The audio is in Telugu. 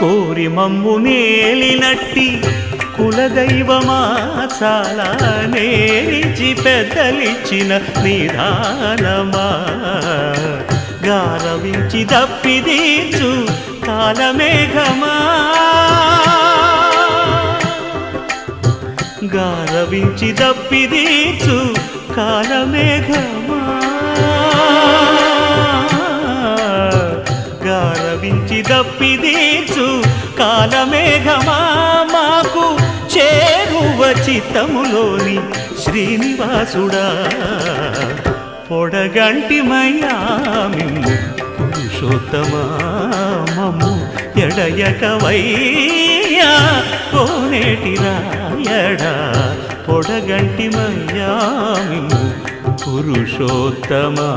కోరి మమ్ము నేలినట్టి కులదైవమా చాలా నేరిచి పెద్దలిచ్చిన నిదానమా గారవించి దప్పిదీర్చు కాలమేఘమా గారవించి దప్పిదీర్చు కాలమేఘమా గారవించి దప్పిదీర్చు కాలమేఘమా మాకు చేరువ చిత్తములోని శ్రీనివాసుడా పొడగంటిమయ్యా మిమ్ము పురుషోత్తమా మమ్ము ఎడయకవయ్యా కోనేటి రాయడా పొడగంటిమయ్యా మిమ్ము పురుషోత్తమా